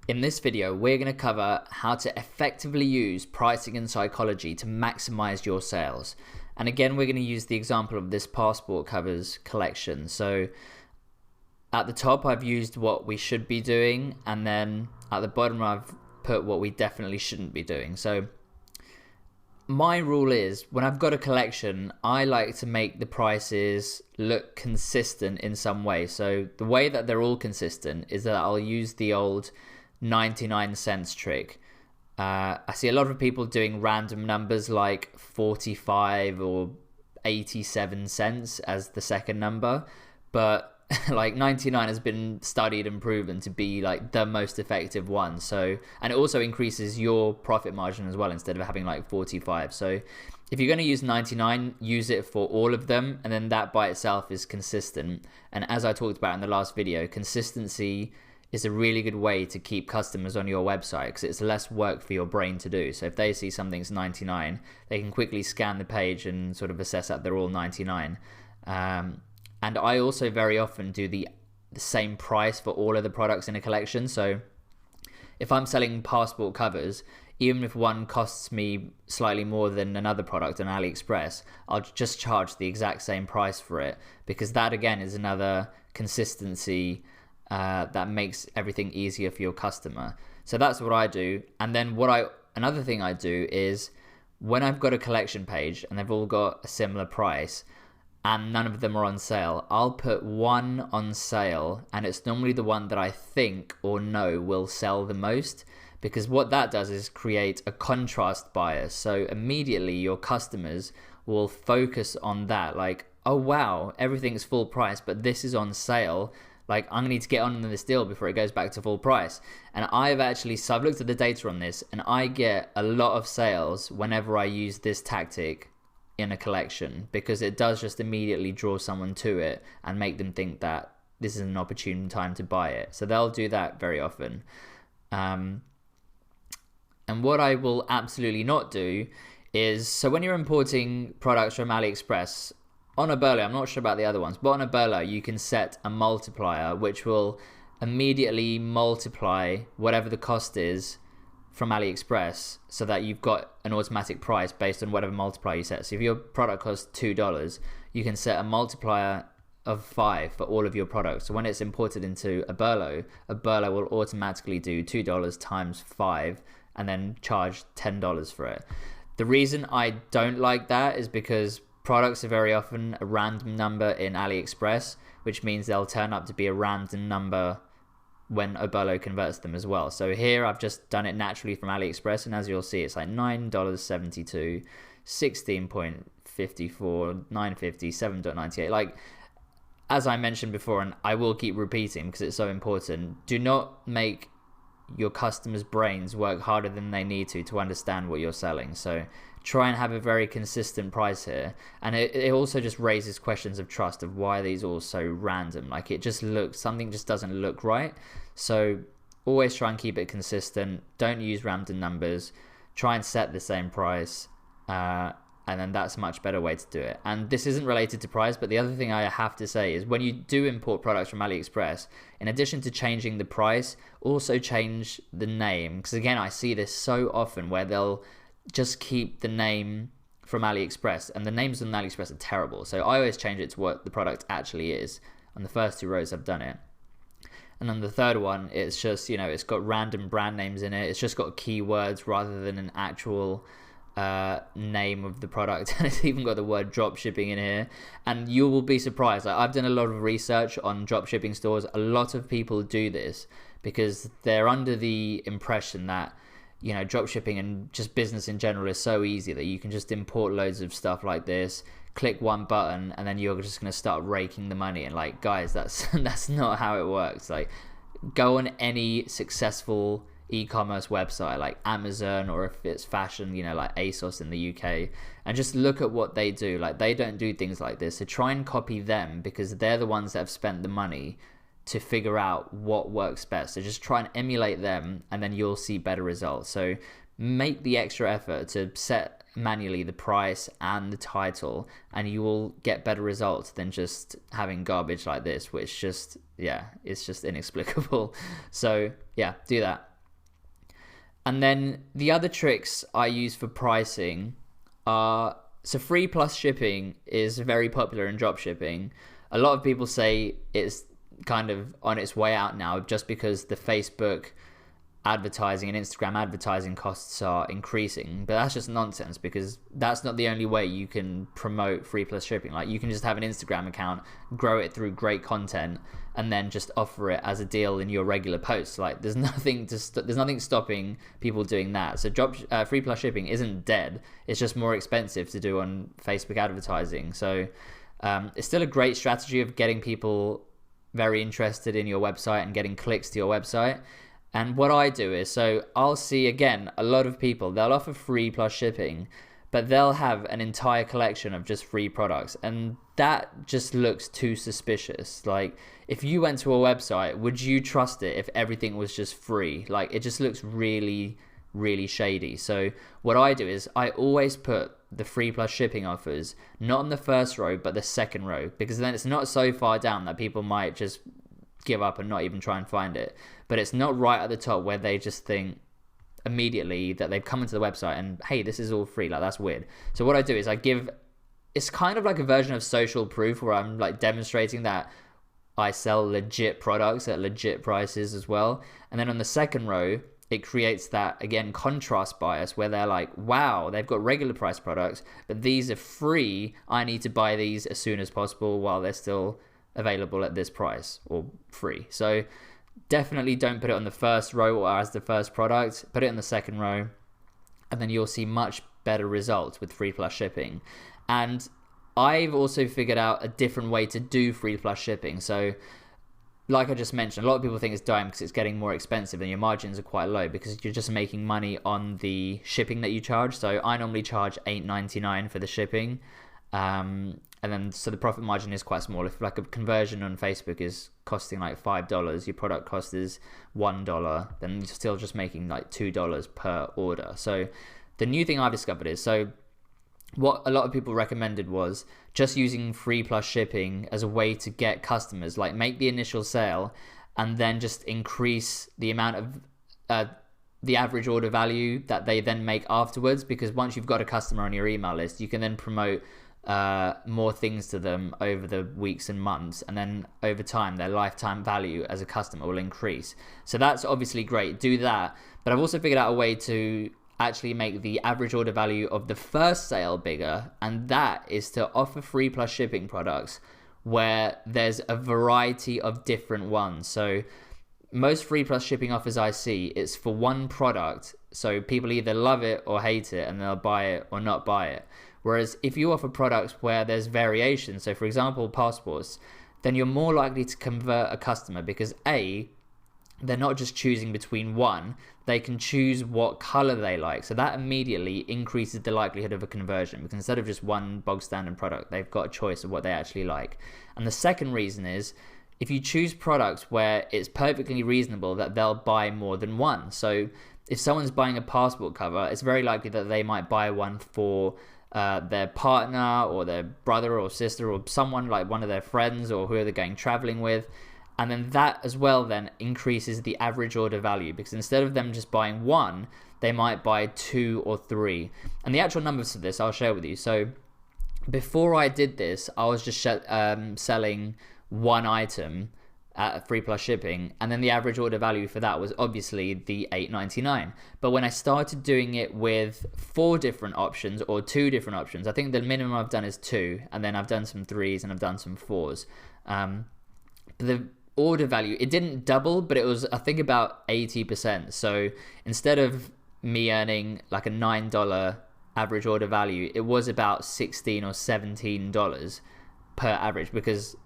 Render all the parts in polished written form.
In this video, we're going to cover how to effectively use pricing and psychology to maximize your sales. And again, we're going to use the example of this passport covers collection. So at the top, I've used what we should be doing, and then at the bottom, I've put what we definitely shouldn't be doing. So my rule is, when I've got a collection, I like to make the prices look consistent in some way. So the way that they're all consistent is that I'll use the old 99 cents trick. I see a lot of people doing random numbers like 45 or 87 cents as the second number, but like 99 has been studied and proven to be like the most effective one. So, and it also increases your profit margin as well instead of having like 45. So if you're going to use 99, use it for all of them, and then that by itself is consistent. And as I talked about in the last video, consistency is a really good way to keep customers on your website because it's less work for your brain to do. So if they see something's 99, they can quickly scan the page and sort of assess that they're all 99. And I also very often do the same price for all of the products in a collection. So if I'm selling passport covers, even if one costs me slightly more than another product on AliExpress, I'll just charge the exact same price for it, because that again is another consistency that makes everything easier for your customer. So that's what I do. And then another thing I do is, when I've got a collection page and they've all got a similar price and none of them are on sale, I'll put one on sale, and it's normally the one that I think or know will sell the most, because what that does is create a contrast bias. So immediately your customers will focus on that, like, oh wow, everything's full price, but this is on sale. Like, I'm going to need to get on this deal before it goes back to full price. And I've looked at the data on this, and I get a lot of sales whenever I use this tactic in a collection, because it does just immediately draw someone to it and make them think that this is an opportune time to buy it. So they'll do that very often. And what I will absolutely not do is, so when you're importing products from AliExpress, on Oberlo, I'm not sure about the other ones, but on Oberlo, you can set a multiplier which will immediately multiply whatever the cost is from AliExpress, so that you've got an automatic price based on whatever multiplier you set. So if your product costs $2, you can set a multiplier of 5 for all of your products. So when it's imported into Oberlo, Oberlo will automatically do $2 times 5 and then charge $10 for it. The reason I don't like that is because products are very often a random number in AliExpress, which means they'll turn up to be a random number when Oberlo converts them as well. So here I've just done it naturally from AliExpress, and as you'll see, it's like $9.72, 16.54, 9.50, 7.98. Like, as I mentioned before, and I will keep repeating because it's so important, do not make your customers' brains work harder than they need to understand what you're selling. So try and have a very consistent price here. And it also just raises questions of trust of why these are all so random. Like, something just doesn't look right. So always try and keep it consistent. Don't use random numbers. Try and set the same price. And then that's a much better way to do it. And this isn't related to price, but the other thing I have to say is, when you do import products from AliExpress, in addition to changing the price, also change the name. Because again, I see this so often where they'll just keep the name from AliExpress, and the names on AliExpress are terrible. So I always change it to what the product actually is. On the first 2 rows, I've done it. And on the third one, it's just, it's got random brand names in it. It's just got keywords rather than an actual name of the product. And it's even got the word dropshipping in here. And you will be surprised. Like, I've done a lot of research on dropshipping stores. A lot of people do this because they're under the impression that dropshipping and just business in general is so easy that you can just import loads of stuff like this, click one button, and then you're just going to start raking the money. And like, guys, that's not how it works. Like, go on any successful e-commerce website like Amazon, or if it's fashion, like ASOS in the UK, and just look at what they do. Like, they don't do things like this. So try and copy them, because they're the ones that have spent the money to figure out what works best. So just try and emulate them, and then you'll see better results. So make the extra effort to set manually the price and the title, and you will get better results than just having garbage like this, which it's just inexplicable. So yeah, do that. And then the other tricks I use for pricing are, so free plus shipping is very popular in dropshipping. A lot of people say it's kind of on its way out now just because the Facebook advertising and Instagram advertising costs are increasing, but that's just nonsense, because that's not the only way you can promote free plus shipping. Like, you can just have an Instagram account, grow it through great content, and then just offer it as a deal in your regular posts. Like, there's nothing stopping people doing that. So free plus shipping isn't dead, it's just more expensive to do on Facebook advertising. So it's still a great strategy of getting people very interested in your website and getting clicks to your website. And what I do is, so I'll see, again, a lot of people, they'll offer free plus shipping, but they'll have an entire collection of just free products. And that just looks too suspicious. Like, if you went to a website, would you trust it if everything was just free? Like, it just looks really, really shady. So what I do is I always put the free plus shipping offers not on the first row, but the second row, because then it's not so far down that people might just give up and not even try and find it. But it's not right at the top where they just think immediately that they've come into the website and, hey, this is all free. Like, that's weird. So what I do is it's kind of like a version of social proof, where I'm like demonstrating that I sell legit products at legit prices as well. And then on the second row, it creates that, again, contrast bias where they're like, wow, they've got regular price products, but these are free. I need to buy these as soon as possible while they're still available at this price, or free. So definitely don't put it on the first row or as the first product. Put it in the second row, and then you'll see much better results with free plus shipping. And I've also figured out a different way to do free plus shipping. So like I just mentioned, a lot of people think it's dying because it's getting more expensive and your margins are quite low because you're just making money on the shipping that you charge. So I normally charge $8.99 for the shipping. And then, so the profit margin is quite small. If like a conversion on Facebook is costing like $5, your product cost is $1, then you're still just making like $2 per order. So the new thing I've discovered is, so what a lot of people recommended was just using free plus shipping as a way to get customers, like make the initial sale and then just increase the amount of the average order value that they then make afterwards. Because once you've got a customer on your email list, you can then promote more things to them over the weeks and months, and then over time their lifetime value as a customer will increase. So that's obviously great, do that. But I've also figured out a way to actually make the average order value of the first sale bigger, and that is to offer free plus shipping products where there's a variety of different ones. So most free plus shipping offers I see, it's for one product, so people either love it or hate it and they'll buy it or not buy it. Whereas if you offer products where there's variation, so for example passports, then you're more likely to convert a customer because A, they're not just choosing between one, they can choose what color they like. So that immediately increases the likelihood of a conversion, because instead of just one bog standard product, they've got a choice of what they actually like. And the second reason is, if you choose products where it's perfectly reasonable that they'll buy more than one. So if someone's buying a passport cover, it's very likely that they might buy one for their partner or their brother or sister or someone, like one of their friends or who they're going traveling with. And then that as well then increases the average order value, because instead of them just buying one, they might buy two or three. And the actual numbers for this I'll share with you. So before I did this, I was just selling one item at free plus shipping, and then the average order value for that was obviously the $8.99. But when I started doing it with 4 different options or 2 different options, I think the minimum I've done is 2, and then I've done some 3s and I've done some 4s. The order value, it didn't double, but it was, I think, about 80%. So instead of me earning like a $9 average order value, it was about $16 or $17 per average, because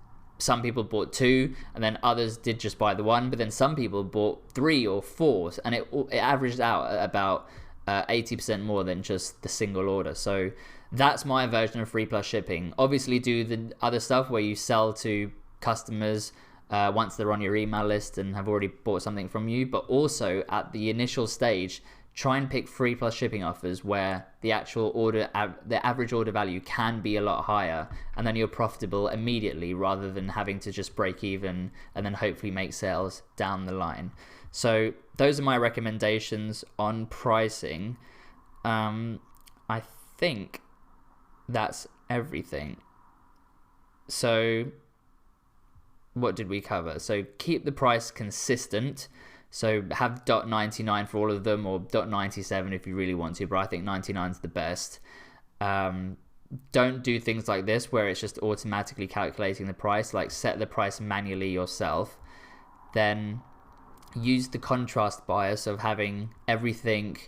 some people bought 2 and then others did just buy the 1, but then some people bought 3 or 4, and it averaged out at about 80% more than just the single order. So that's my version of free plus shipping. Obviously do the other stuff where you sell to customers once they're on your email list and have already bought something from you, but also at the initial stage, try and pick free plus shipping offers where the actual order, the average order value can be a lot higher, and then you're profitable immediately rather than having to just break even and then hopefully make sales down the line. So those are my recommendations on pricing. I think that's everything. So what did we cover? So keep the price consistent. So have $.99 for all of them, or $.97 if you really want to, but I think 99 is the best. Don't do things like this where it's just automatically calculating the price. Like, set the price manually yourself. Then use the contrast bias of having everything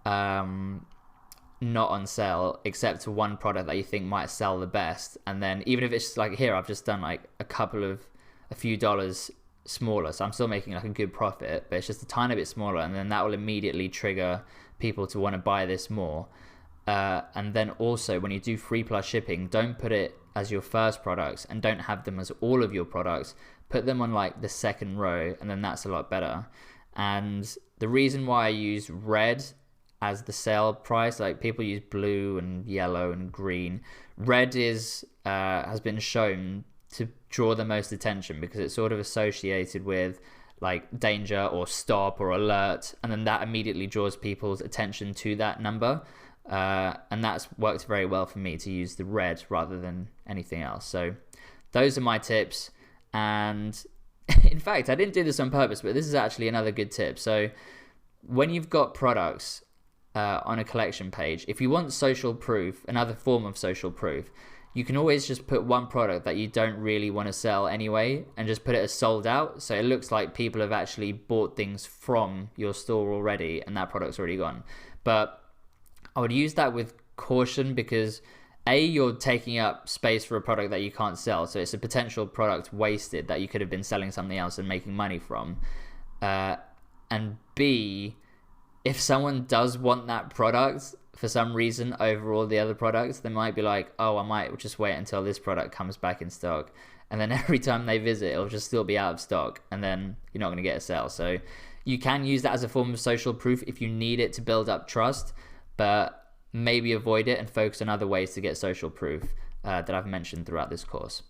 not on sale except one product that you think might sell the best, and then even if it's like, here I've just done like a few dollars smaller, so I'm still making like a good profit, but it's just a tiny bit smaller, and then that will immediately trigger people to want to buy this more. And then also, when you do free plus shipping, don't put it as your first products and don't have them as all of your products. Put them on like the second row, and then that's a lot better. And the reason why I use red as the sale price, like people use blue and yellow and green, red is has been shown to draw the most attention because it's sort of associated with like danger or stop or alert, and then that immediately draws people's attention to that number. And that's worked very well for me to use the red rather than anything else. So those are my tips. And in fact, I didn't do this on purpose, but this is actually another good tip. So when you've got products on a collection page, if you want social proof, another form of social proof, you can always just put one product that you don't really want to sell anyway and just put it as sold out. So it looks like people have actually bought things from your store already and that product's already gone. But I would use that with caution because you're taking up space for a product that you can't sell. So it's a potential product wasted that you could have been selling something else and making money from. And B, if someone does want that product for some reason over all the other products, they might be like, oh, I might just wait until this product comes back in stock. And then every time they visit, it'll just still be out of stock. And then you're not going to get a sale. So you can use that as a form of social proof if you need it to build up trust. But maybe avoid it and focus on other ways to get social proof that I've mentioned throughout this course.